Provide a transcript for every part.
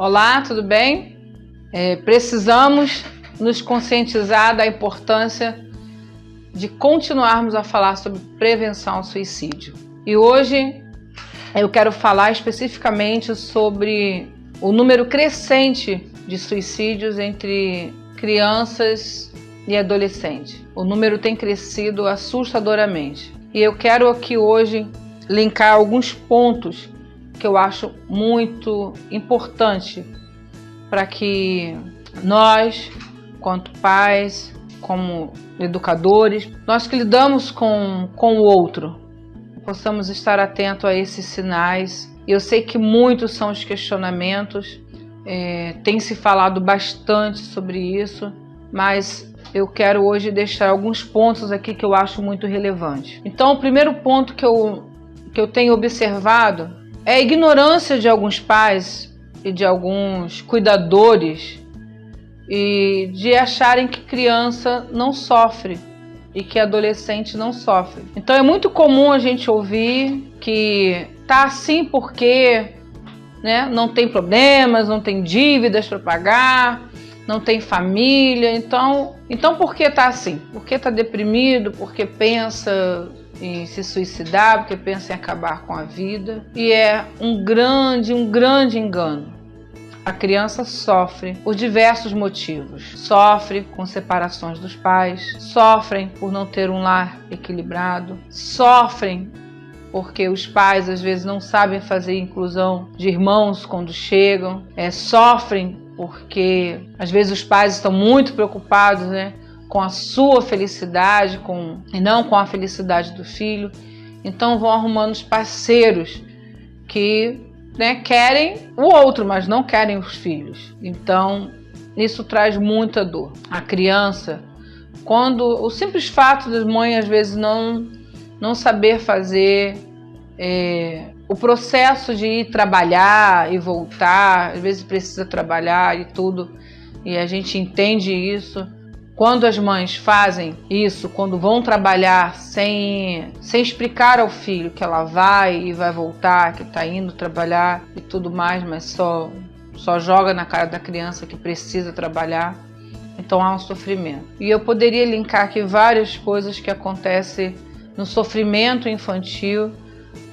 Olá, tudo bem? Precisamos nos conscientizar da importância de continuarmos a falar sobre prevenção ao suicídio. E hoje eu quero falar especificamente sobre o número crescente de suicídios entre crianças e adolescentes. O número tem crescido assustadoramente. E eu quero aqui hoje linkar alguns pontos que eu acho muito importante para que nós, quanto pais, como educadores, nós que lidamos com o outro, possamos estar atentos a esses sinais. Eu sei que muitos são os questionamentos, tem se falado bastante sobre isso, mas eu quero hoje deixar alguns pontos aqui que eu acho muito relevantes. Então, o primeiro ponto que eu tenho observado é a ignorância de alguns pais e de alguns cuidadores e de acharem que criança não sofre e que adolescente não sofre. Então é muito comum a gente ouvir que tá assim porque, né, não tem problemas, não tem dívidas para pagar, não tem família, então por que tá assim? Porque tá deprimido, porque pensa em se suicidar, porque pensa em acabar com a vida. E é um grande engano. A criança sofre por diversos motivos. Sofre com separações dos pais, sofrem por não ter um lar equilibrado, sofrem porque os pais às vezes não sabem fazer inclusão de irmãos quando chegam, sofrem porque às vezes os pais estão muito preocupados, né, com a sua felicidade e não com a felicidade do filho. Então vão arrumando os parceiros que, né, querem o outro, mas não querem os filhos. Então isso traz muita dor. A criança, quando o simples fato das mães às vezes não saber fazer o processo de ir trabalhar e voltar, às vezes precisa trabalhar e tudo, e a gente entende isso. Quando as mães fazem isso, quando vão trabalhar sem explicar ao filho que ela vai e vai voltar, que está indo trabalhar e tudo mais, mas só joga na cara da criança que precisa trabalhar, então há um sofrimento. E eu poderia linkar aqui várias coisas que acontecem no sofrimento infantil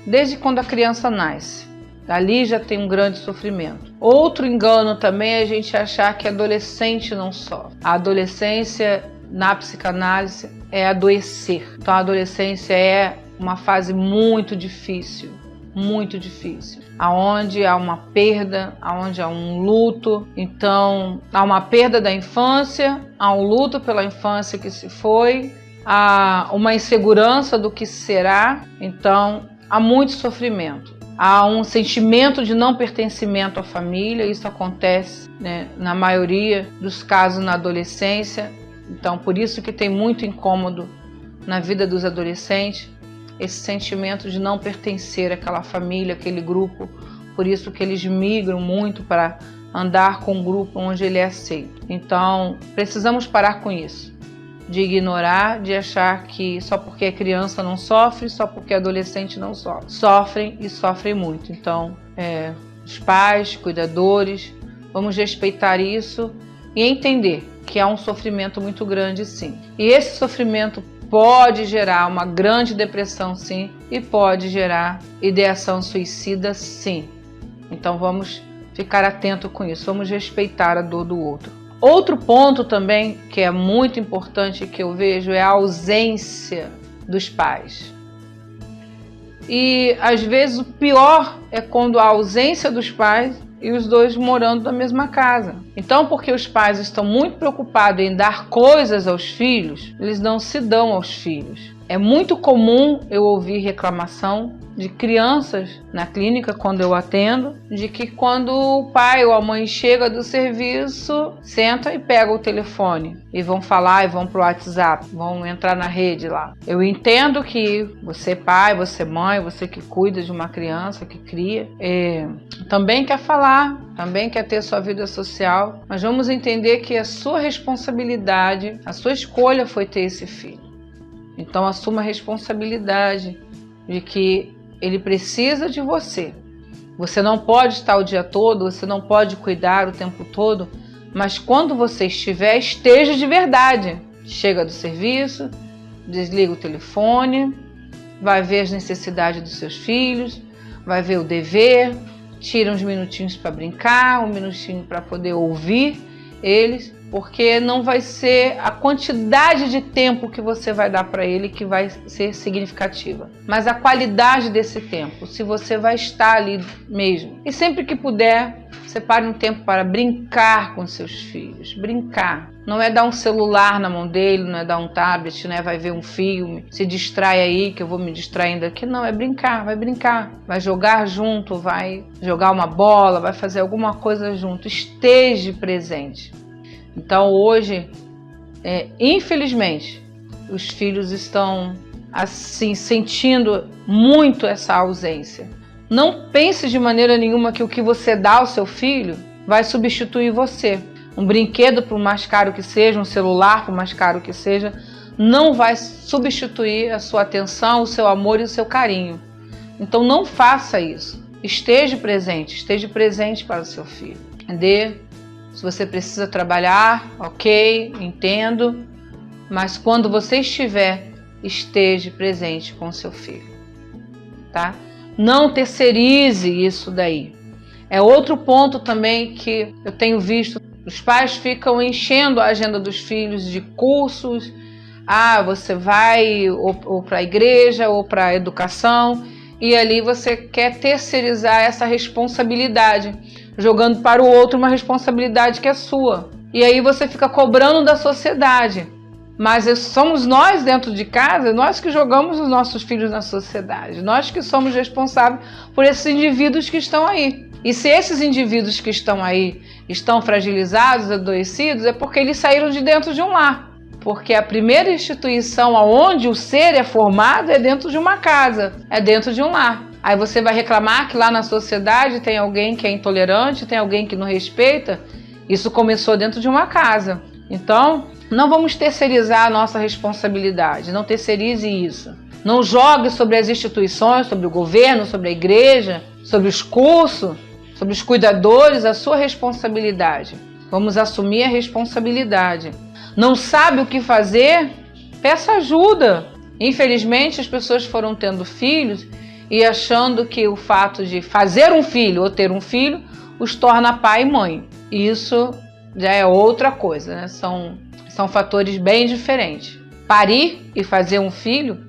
desde quando a criança nasce. Ali já tem um grande sofrimento. Outro engano também é a gente achar que adolescente não sofre. A adolescência, na psicanálise, é adoecer. Então a adolescência é uma fase muito difícil, aonde há uma perda, aonde há um luto. Então há uma perda da infância, há um luto pela infância que se foi, há uma insegurança do que será. Então há muito sofrimento. Há um sentimento de não pertencimento à família, isso acontece, né, na maioria dos casos na adolescência. Então, por isso que tem muito incômodo na vida dos adolescentes, esse sentimento de não pertencer àquela família, àquele grupo. Por isso que eles migram muito para andar com um grupo onde ele é aceito. Então, precisamos parar com isso, de ignorar, de achar que só porque é criança não sofre, só porque é adolescente não sofre. Sofrem e sofrem muito. Então, os pais, cuidadores, vamos respeitar isso e entender que há um sofrimento muito grande, sim. E esse sofrimento pode gerar uma grande depressão, sim, e pode gerar ideação suicida, sim. Então vamos ficar atento com isso, vamos respeitar a dor do outro. Outro ponto também que é muito importante que eu vejo é a ausência dos pais. E às vezes o pior é quando a ausência dos pais e os dois morando na mesma casa. Então, porque os pais estão muito preocupados em dar coisas aos filhos, eles não se dão aos filhos. É muito comum eu ouvir reclamação de crianças na clínica, quando eu atendo, de que quando o pai ou a mãe chega do serviço, senta e pega o telefone e vão falar e vão pro WhatsApp, vão entrar na rede lá. Eu entendo que você pai, você mãe, você que cuida de uma criança, que cria, também quer falar, também quer ter sua vida social, mas vamos entender que a sua responsabilidade, a sua escolha foi ter esse filho. Então assuma a responsabilidade de que ele precisa de você. Você não pode estar o dia todo, você não pode cuidar o tempo todo, mas quando você estiver, esteja de verdade. Chega do serviço, desliga o telefone, vai ver as necessidades dos seus filhos, vai ver o dever, tira uns minutinhos para brincar, um minutinho para poder ouvir eles, porque não vai ser a quantidade de tempo que você vai dar para ele que vai ser significativa, mas a qualidade desse tempo, se você vai estar ali mesmo. E sempre que puder, separe um tempo para brincar com seus filhos, brincar. Não é dar um celular na mão dele, não é dar um tablet, né? Vai ver um filme, se distrai aí que eu vou me distraindo aqui. Não, é brincar, vai jogar junto, vai jogar uma bola, vai fazer alguma coisa junto, esteja presente. Então hoje, infelizmente, os filhos estão assim sentindo muito essa ausência. Não pense de maneira nenhuma que o que você dá ao seu filho vai substituir você. Um brinquedo, por mais caro que seja, um celular, por mais caro que seja, não vai substituir a sua atenção, o seu amor e o seu carinho. Então não faça isso. Esteja presente para o seu filho. Se você precisa trabalhar, ok, entendo, mas quando você estiver, esteja presente com o seu filho, tá? Não terceirize isso daí. É outro ponto também que eu tenho visto. Os pais ficam enchendo a agenda dos filhos de cursos. Você vai ou para a igreja ou para a educação e ali você quer terceirizar essa responsabilidade, jogando para o outro uma responsabilidade que é sua. E aí você fica cobrando da sociedade. Mas somos nós dentro de casa, nós que jogamos os nossos filhos na sociedade, nós que somos responsáveis por esses indivíduos que estão aí. E se esses indivíduos que estão aí estão fragilizados, adoecidos, é porque eles saíram de dentro de um lar. Porque a primeira instituição onde o ser é formado é dentro de uma casa, é dentro de um lar. Aí você vai reclamar que lá na sociedade tem alguém que é intolerante, tem alguém que não respeita. Isso começou dentro de uma casa. Então, não vamos terceirizar a nossa responsabilidade, não terceirize isso. Não jogue sobre as instituições, sobre o governo, sobre a igreja, sobre os cursos, sobre os cuidadores, a sua responsabilidade. Vamos assumir a responsabilidade. Não sabe o que fazer? Peça ajuda. Infelizmente, as pessoas foram tendo filhos e achando que o fato de fazer um filho ou ter um filho os torna pai e mãe. Isso já é outra coisa, né? São fatores bem diferentes. Parir e fazer um filho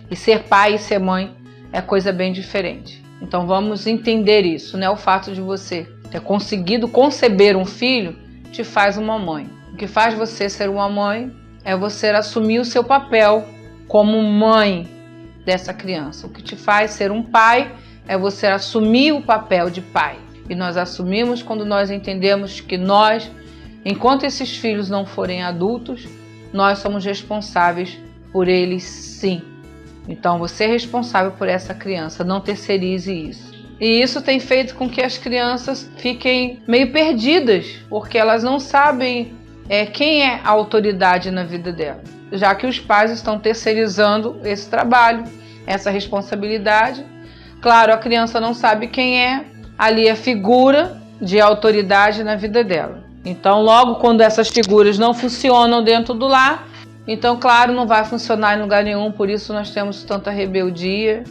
e ser pai e ser mãe é coisa bem diferente. Então vamos entender isso, né? O fato de você ter conseguido conceber um filho te faz uma mãe. O que faz você ser uma mãe é você assumir o seu papel como mãe dessa criança. O que te faz ser um pai é você assumir o papel de pai. E nós assumimos quando nós entendemos que nós, enquanto esses filhos não forem adultos, nós somos responsáveis por eles sim. Então você é responsável por essa criança, não terceirize isso. E isso tem feito com que as crianças fiquem meio perdidas, porque elas não sabem quem é a autoridade na vida delas, já que os pais estão terceirizando esse trabalho, essa responsabilidade. Claro, a criança não sabe quem é ali a figura de autoridade na vida dela. Então, logo quando essas figuras não funcionam dentro do lar, então, claro, não vai funcionar em lugar nenhum, por isso nós temos tanta rebeldia,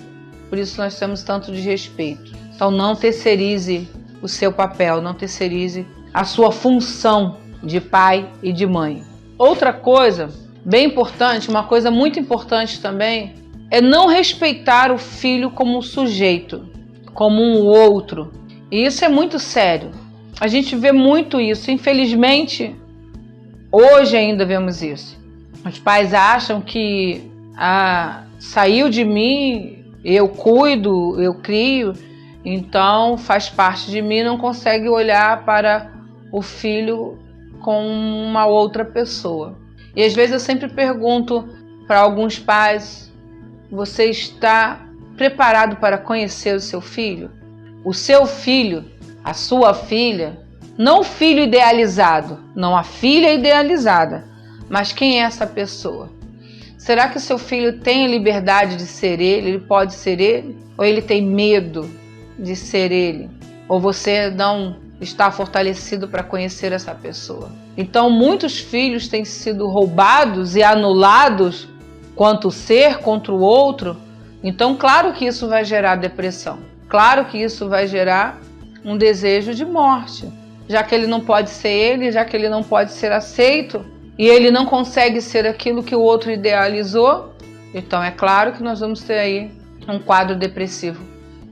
por isso nós temos tanto desrespeito. Então, não terceirize o seu papel, não terceirize a sua função de pai e de mãe. Outra coisa bem importante, uma coisa muito importante também, é não respeitar o filho como um sujeito, como um outro. E isso é muito sério. A gente vê muito isso. Infelizmente, hoje ainda vemos isso. Os pais acham que saiu de mim, eu cuido, eu crio, então faz parte de mim, não consegue olhar para o filho com uma outra pessoa. E às vezes eu sempre pergunto para alguns pais: você está preparado para conhecer o seu filho? O seu filho, a sua filha, não o filho idealizado, não a filha idealizada, mas quem é essa pessoa? Será que o seu filho tem a liberdade de ser ele pode ser ele? Ou ele tem medo de ser ele, ou você não está fortalecido para conhecer essa pessoa. Então muitos filhos têm sido roubados e anulados quanto ser contra o outro. Então claro que isso vai gerar depressão, claro que isso vai gerar um desejo de morte, já que ele não pode ser ele, já que ele não pode ser aceito e ele não consegue ser aquilo que o outro idealizou. Então é claro que nós vamos ter aí um quadro depressivo,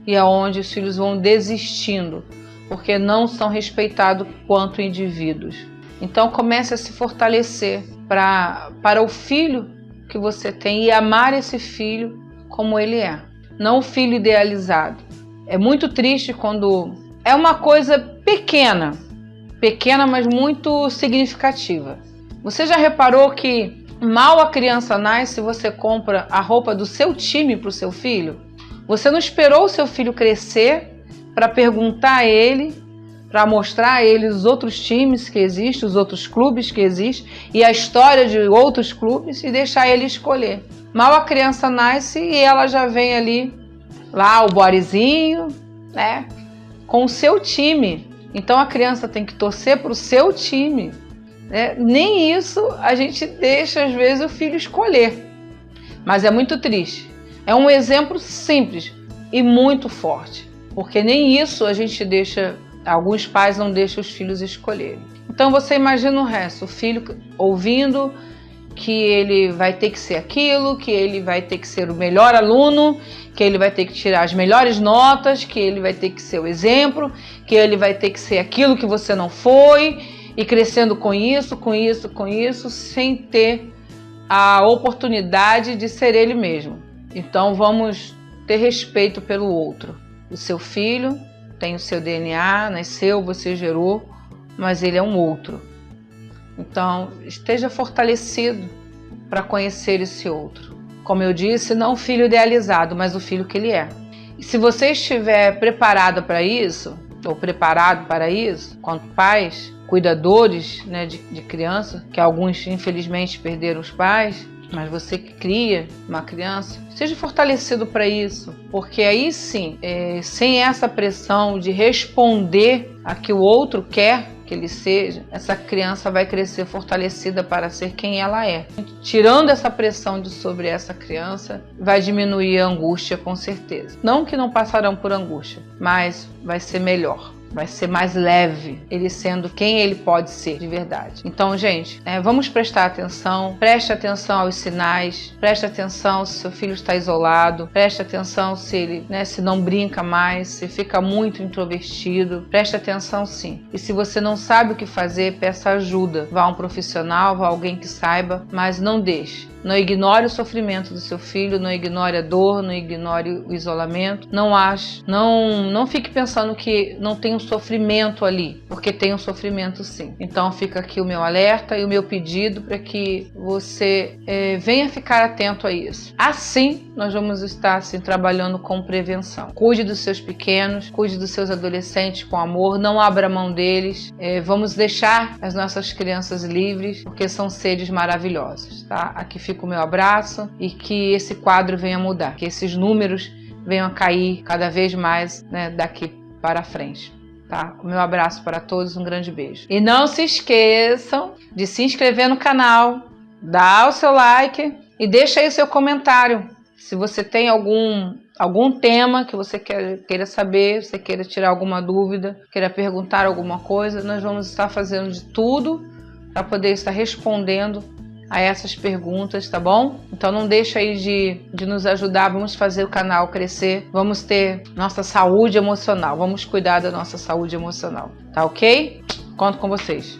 e é onde os filhos vão desistindo, porque não são respeitados quanto indivíduos. Então comece a se fortalecer para o filho que você tem e amar esse filho como ele é, não o filho idealizado. É muito triste quando é uma coisa pequena, mas muito significativa. Você já reparou que mal a criança nasce, você compra a roupa do seu time para o seu filho? Você não esperou o seu filho crescer para perguntar a ele, para mostrar a ele os outros times que existem, os outros clubes que existem e a história de outros clubes e deixar ele escolher. Mal a criança nasce e ela já vem ali, lá o bodyzinho, né, com o seu time. Então a criança tem que torcer para o seu time. Nem isso a gente deixa às vezes o filho escolher, mas é muito triste. É um exemplo simples e muito forte, porque nem isso a gente deixa, alguns pais não deixam os filhos escolherem. Então você imagina o resto, o filho ouvindo que ele vai ter que ser aquilo, que ele vai ter que ser o melhor aluno, que ele vai ter que tirar as melhores notas, que ele vai ter que ser o exemplo, que ele vai ter que ser aquilo que você não foi, e crescendo com isso, sem ter a oportunidade de ser ele mesmo. Então vamos ter respeito pelo outro. O seu filho tem o seu DNA, nasceu, você gerou, mas ele é um outro. Então esteja fortalecido para conhecer esse outro. Como eu disse, não o filho idealizado, mas o filho que ele é. E se você estiver preparado para isso, ou preparado para isso, quanto pais, cuidadores, né, de criança, que alguns infelizmente perderam os pais, mas você que cria uma criança, seja fortalecido para isso, porque aí sim, sem essa pressão de responder a que o outro quer que ele seja, essa criança vai crescer fortalecida para ser quem ela é. Tirando essa pressão sobre essa criança, vai diminuir a angústia com certeza. Não que não passarão por angústia, mas vai ser melhor. Vai ser mais leve, ele sendo quem ele pode ser de verdade. Então, gente, vamos prestar atenção, preste atenção aos sinais, preste atenção se seu filho está isolado, preste atenção se ele se não brinca mais, se fica muito introvertido, preste atenção sim. E se você não sabe o que fazer, peça ajuda, vá a um profissional, vá a alguém que saiba, mas não deixe. Não ignore o sofrimento do seu filho, não ignore a dor, não ignore o isolamento. Não fique pensando que não tem um sofrimento ali, porque tem um sofrimento sim. Então fica aqui o meu alerta e o meu pedido para que você venha ficar atento a isso. Assim, nós vamos estar assim, trabalhando com prevenção. Cuide dos seus pequenos, cuide dos seus adolescentes com amor, não abra mão deles. Vamos deixar as nossas crianças livres, porque são seres maravilhosos, tá? Aqui fica o meu abraço e que esse quadro venha mudar, que esses números venham a cair cada vez mais, daqui para frente. Tá? O meu abraço para todos, um grande beijo. E não se esqueçam de se inscrever no canal, dar o seu like e deixa aí o seu comentário. Se você tem algum tema que você queira saber, você queira tirar alguma dúvida, queira perguntar alguma coisa, nós vamos estar fazendo de tudo para poder estar respondendo a essas perguntas, tá bom? Então não deixa aí de nos ajudar, vamos fazer o canal crescer, vamos ter nossa saúde emocional, vamos cuidar da nossa saúde emocional, tá ok? Conto com vocês.